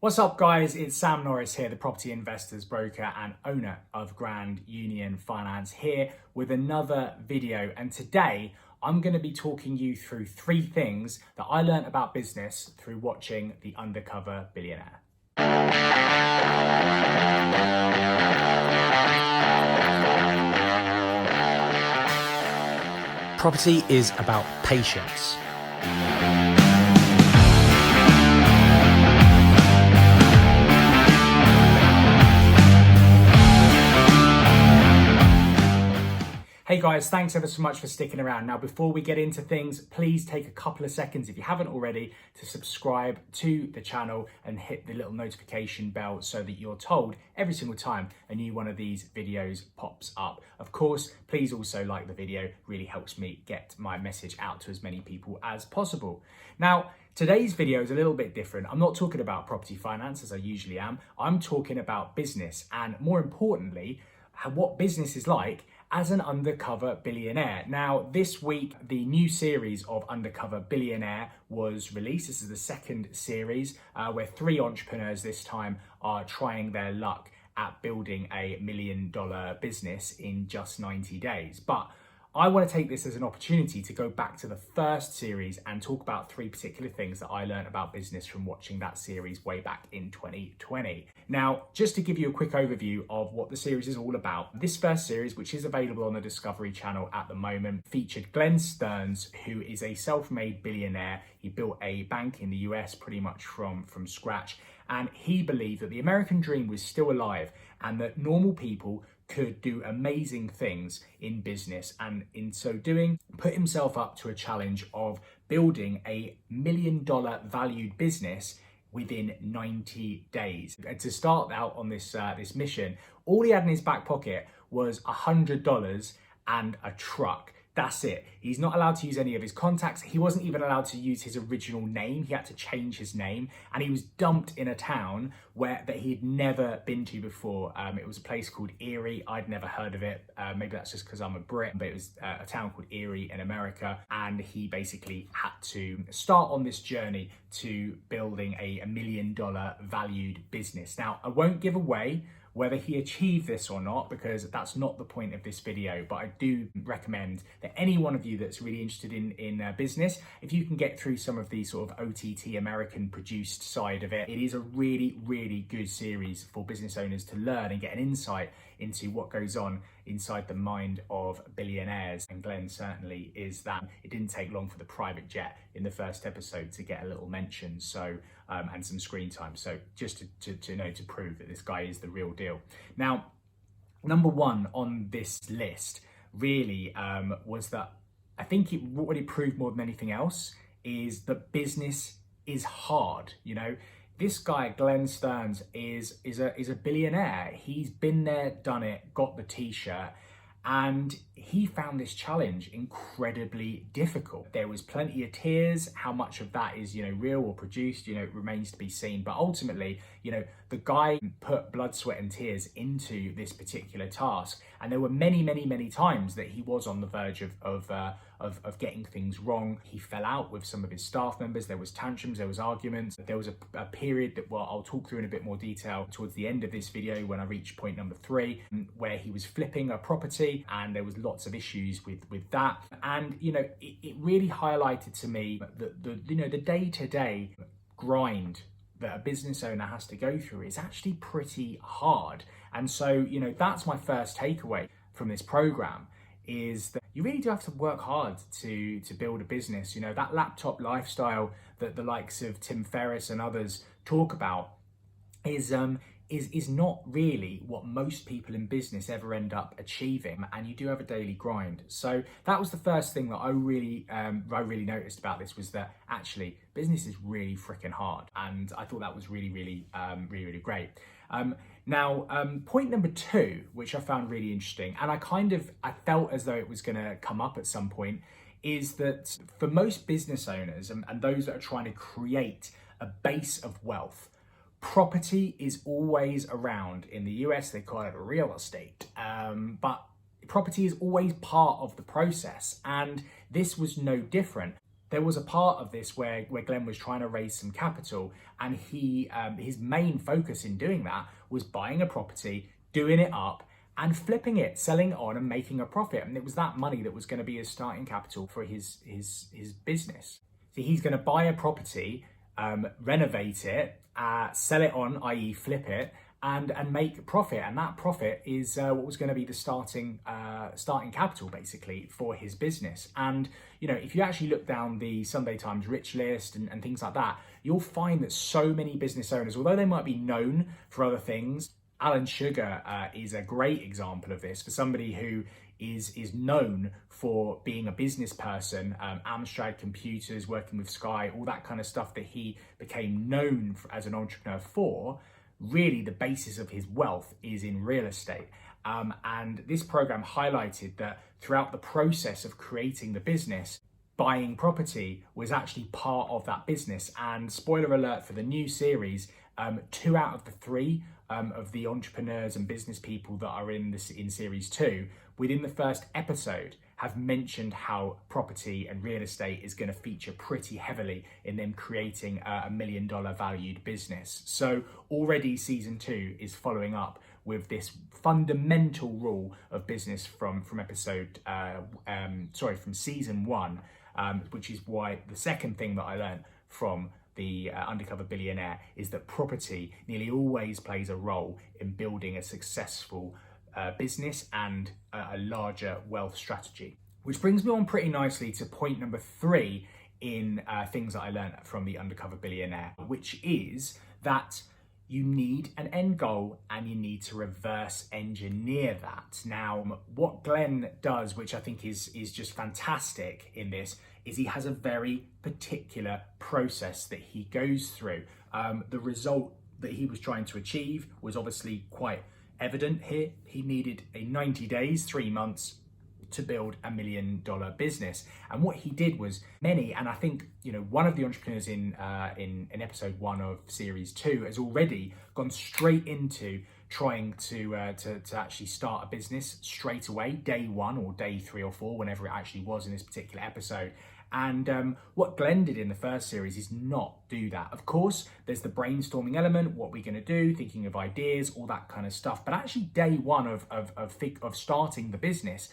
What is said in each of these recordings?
What's up guys, it's Sam Norris here, the property investors broker and owner of Grand Union Finance, here with another video. And today I'm going to be talking you through 3 things that I learned about business through watching the Undercover Billionaire. Property is about patience. Hey guys, thanks ever so much for sticking around. Now, before we get into things, please take a couple of seconds, if you haven't already, to subscribe to the channel and hit the little notification bell so that you're told every single time a new one of these videos pops up. Of course, please also like the video, really helps me get my message out to as many people as possible. Now, today's video is a little bit different. I'm not talking about property finance as I usually am. I'm talking about business and, more importantly, what business is like as an undercover billionaire. Now, this week, the new series of Undercover Billionaire was released. This is the second series where 3 entrepreneurs this time are trying their luck at building a $1 million business in just 90 days. But I want to take this as an opportunity to go back to the first series and talk about 3 particular things that I learned about business from watching that series way back in 2020. Now, just to give you a quick overview of what the series is all about, this first series, which is available on the Discovery Channel at the moment, featured Glenn Stearns, who is a self-made billionaire. He built a bank in the US pretty much from scratch, and he believed that the American dream was still alive and that normal people could do amazing things in business, and in so doing put himself up to a challenge of building a $1 million valued business within 90 days. And to start out on this mission, all he had in his back pocket was $100 and a truck. That's it. He's not allowed to use any of his contacts. He wasn't even allowed to use his original name. He had to change his name, and he was dumped in a town that he'd never been to before. It was a place called Erie. I'd never heard of it. Maybe that's just because I'm a Brit, but it was a town called Erie in America, and he basically had to start on this journey to building a $1 million valued business. Now, I won't give away whether he achieved this or not, because that's not the point of this video, but I do recommend that any one of you that's really interested in business, if you can get through some of the sort of OTT American produced side of it, it is a really, really good series for business owners to learn and get an insight into what goes on inside the mind of billionaires. And Glenn certainly is that. It didn't take long for the private jet in the first episode to get a little mention, so and some screen time. So just to prove that this guy is the real deal. Now, number 1 on this list really was that I think what it proved more than anything else is that business is hard. You know, this guy, Glenn Stearns, is a billionaire. He's been there, done it, got the t-shirt, and he found this challenge incredibly difficult. There was plenty of tears. How much of that is, real or produced, remains to be seen. But ultimately, the guy put blood, sweat and tears into this particular task. And there were many, many, many times that he was on the verge of getting things wrong. He fell out with some of his staff members. There was tantrums, there was arguments. There was a period that, well, I'll talk through in a bit more detail towards the end of this video when I reach point number 3, where he was flipping a property and there was lots of issues with that. And, it really highlighted to me the day-to-day grind that a business owner has to go through is actually pretty hard. And so, that's my first takeaway from this program, is that you really do have to work hard to build a business. That laptop lifestyle that the likes of Tim Ferriss and others talk about is not really what most people in business ever end up achieving, and you do have a daily grind. So that was the first thing that I really noticed about this, was that actually business is really freaking hard, and I thought that was really great. Now, point number 2, which I found really interesting, and I felt as though it was going to come up at some point, is that for most business owners and those that are trying to create a base of wealth, property is always around. In the US, they call it real estate, but property is always part of the process, and this was no different. there was a part of this where Glenn was trying to raise some capital, and his main focus in doing that was buying a property, doing it up, and flipping it, selling it on and making a profit. And it was that money that was going to be his starting capital for his business. So he's going to buy a property, renovate it, sell it on, i.e. flip it, and make profit. And that profit is what was going to be the starting capital basically for his business. And if you actually look down the Sunday Times Rich List and things like that, you'll find that so many business owners, although they might be known for other things, Alan Sugar is a great example of this, for somebody who is known for being a business person, Amstrad Computers, working with Sky, all that kind of stuff that he became known for, as an entrepreneur for. Really, the basis of his wealth is in real estate. And this program highlighted that throughout the process of creating the business, buying property was actually part of that business. And spoiler alert for the new series, 2 out of the 3 of the entrepreneurs and business people that are in series 2, within the first episode, have mentioned how property and real estate is going to feature pretty heavily in them creating a $1 million valued business. So already season 2 is following up with this fundamental rule of business from season 1, which is why the second thing that I learned from the Undercover Billionaire is that property nearly always plays a role in building a successful business and a larger wealth strategy. Which brings me on pretty nicely to point number 3 in things that I learned from the Undercover Billionaire, which is that you need an end goal and you need to reverse engineer that. Now, what Glenn does, which I think is just fantastic in this, is he has a very particular process that he goes through. The result that he was trying to achieve was obviously quite evident here. He needed a 90 days, 3 months to build a $1 million business. And what he did was and I think, one of the entrepreneurs in episode 1 of series 2 has already gone straight into trying to actually start a business straight away, day 1 or day 3 or 4, whenever it actually was in this particular episode. And what Glenn did in the first series is not do that. Of course, there's the brainstorming element, what we're going to do, thinking of ideas, all that kind of stuff. But actually, day 1 of starting the business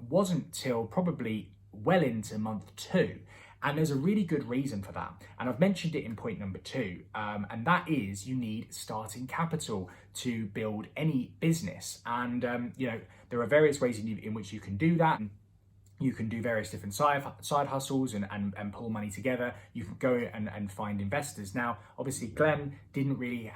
wasn't till probably well into month 2. And there's a really good reason for that. And I've mentioned it in point number 2. And that is you need starting capital to build any business. And, there are various ways in which you can do that. You can do various different side hustles and pull money together. You can go and find investors. Now, obviously, Glenn didn't really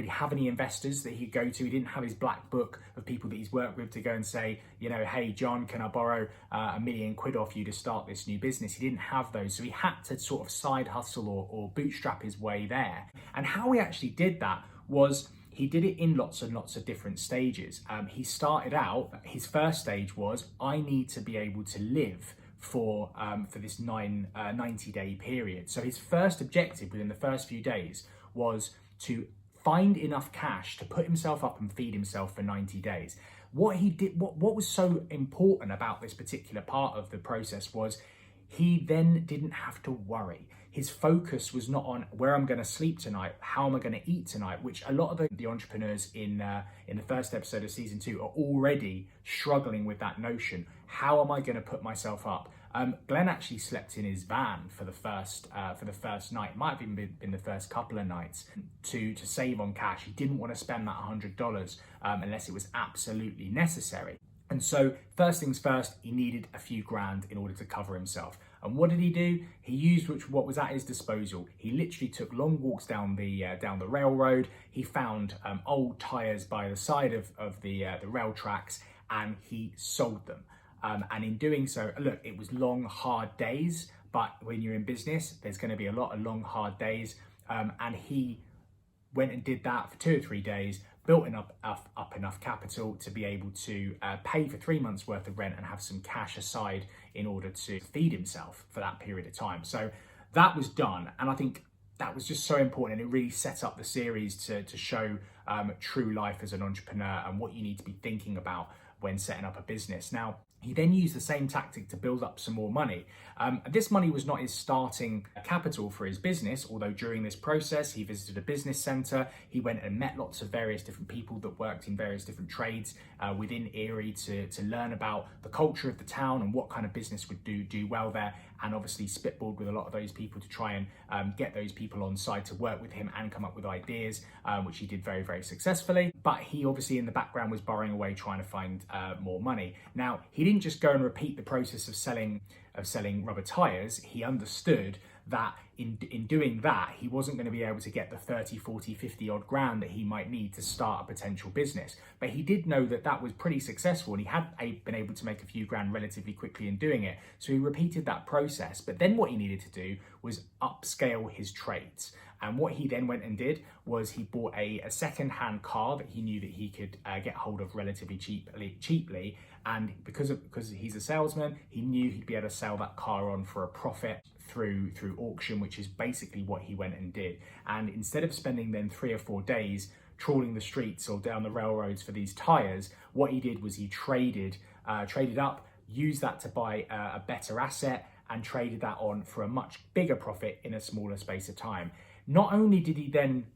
have any investors that he'd go to. He didn't have his black book of people that he's worked with to go and say, hey, John, can I borrow £1 million off you to start this new business? He didn't have those. So he had to sort of side hustle or bootstrap his way there. And how he actually did that was he did it in lots and lots of different stages. He started out, his first stage was, I need to be able to live for this 90-day period. So his first objective within the first few days was to find enough cash to put himself up and feed himself for 90 days. What he did, what was so important about this particular part of the process was he then didn't have to worry. His focus was not on where I'm going to sleep tonight, how am I going to eat tonight, which a lot of the entrepreneurs in the first episode of season 2 are already struggling with that notion. How am I going to put myself up? Glenn actually slept in his van for the first night. It might have even been the first couple of nights to save on cash. He didn't want to spend that $100 unless it was absolutely necessary. And so first things first, he needed a few grand in order to cover himself. And what did he do? He used what was at his disposal. He literally took long walks down the railroad. He found old tires by the side of the rail tracks, and he sold them. And in doing so, look, it was long, hard days. But when you're in business, there's going to be a lot of long, hard days. And he went and did that for 2 or 3 days, built up enough capital to be able to pay for 3 months worth of rent and have some cash aside in order to feed himself for that period of time. So that was done. And I think that was just so important. And it really set up the series to show true life as an entrepreneur and what you need to be thinking about when setting up a business. Now, He then used the same tactic to build up some more money. This money was not his starting capital for his business, although during this process, he visited a business center. He went and met lots of various different people that worked in various different trades within Erie to learn about the culture of the town and what kind of business would do well there. And obviously spitballed with a lot of those people to try and get those people on side to work with him and come up with ideas, which he did very, very successfully. But he obviously in the background was borrowing away, trying to find more money. Now, he didn't just go and repeat the process of selling rubber tires. He understood that in doing that, he wasn't going to be able to get the 30, 40, 50 odd grand that he might need to start a potential business. But he did know that that was pretty successful and he had been able to make a few grand relatively quickly in doing it. So he repeated that process. But then what he needed to do was upscale his trades. And what he then went and did was he bought a second-hand car that he knew that he could get hold of relatively cheaply. And because he's a salesman, he knew he'd be able to sell that car on for a profit through auction, which is basically what he went and did. And instead of spending then 3 or 4 days trawling the streets or down the railroads for these tires, what he did was he traded up, used that to buy a better asset, and traded that on for a much bigger profit in a smaller space of time. Not only did he then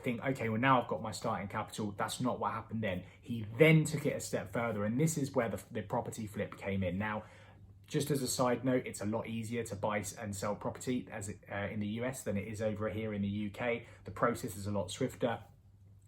think, okay, well now I've got my starting capital, that's not what happened then. He then took it a step further, and this is where the property flip came in. Now, just as a side note, it's a lot easier to buy and sell property in the US than it is over here in the UK. The process is a lot swifter.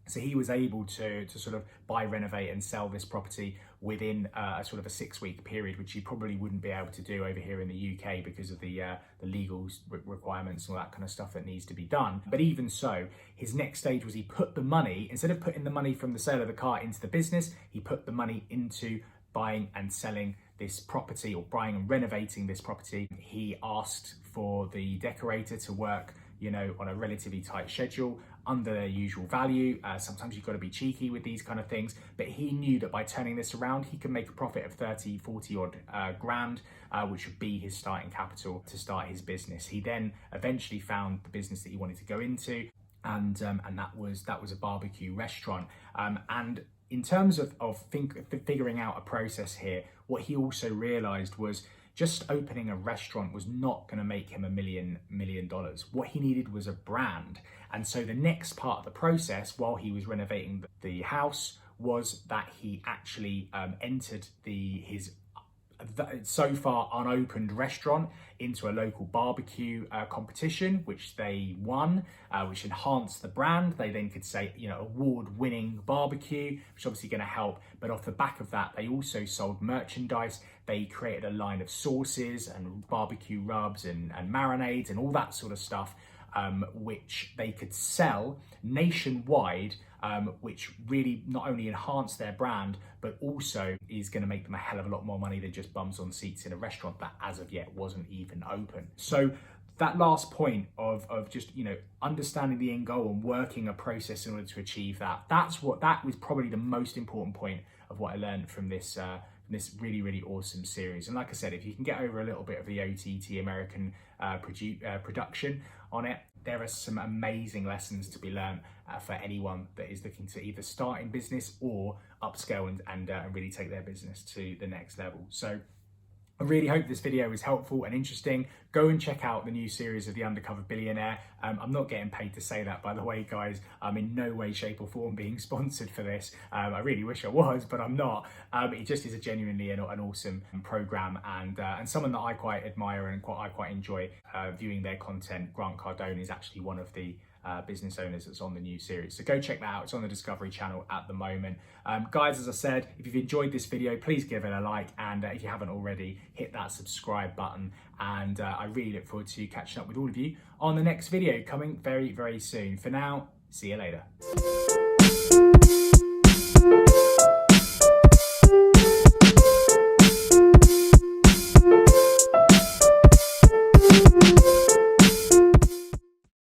So he was able to sort of buy, renovate and sell this property within a sort of a 6-week period, which he probably wouldn't be able to do over here in the UK because of the legal requirements and all that kind of stuff that needs to be done. But even so, his next stage was he put the money, instead of putting the money from the sale of the car into the business, he put the money into buying and selling this property, or buying and renovating this property. He asked for the decorator to work, you know, on a relatively tight schedule under their usual value. Sometimes you've got to be cheeky with these kind of things, but he knew that by turning this around, he could make a profit of 30, 40 odd grand, which would be his starting capital to start his business. He then eventually found the business that he wanted to go into, and that was a barbecue restaurant. And in terms of figuring out a process here, what he also realized was just opening a restaurant was not going to make him $1 million. What he needed was a brand. And so the next part of the process, while he was renovating the house, was that he actually entered his so far unopened restaurant into a local barbecue competition, which they won, which enhanced the brand. They then could say, you know, award-winning barbecue, which is obviously going to help. But off the back of that, they also sold merchandise. They created a line of sauces and barbecue rubs and marinades and all that sort of stuff, which they could sell nationwide, which really not only enhanced their brand, but also is going to make them a hell of a lot more money than just bums on seats in a restaurant that as of yet wasn't even open. So that last point of just, you know, understanding the end goal and working a process in order to achieve that, that was probably the most important point of what I learned from this really, really awesome series. And like I said, if you can get over a little bit of the OTT American production on it, there are some amazing lessons to be learned for anyone that is looking to either start in business or upscale and really take their business to the next level. So I really hope this video was helpful and interesting. Go and check out the new series of The Undercover Billionaire. I'm not getting paid to say that, by the way, guys. I'm in no way, shape or form being sponsored for this. I really wish I was, but I'm not. It just is a genuinely an awesome program and someone that I quite admire and I quite enjoy viewing their content. Grant Cardone is actually one of the business owners that's on the new series. So go check that out. It's on the Discovery Channel at the moment. Guys, as I said, if you've enjoyed this video, please give it a like. And if you haven't already, hit that subscribe button. And I really look forward to catching up with all of you on the next video coming very, very soon. For now, see you later.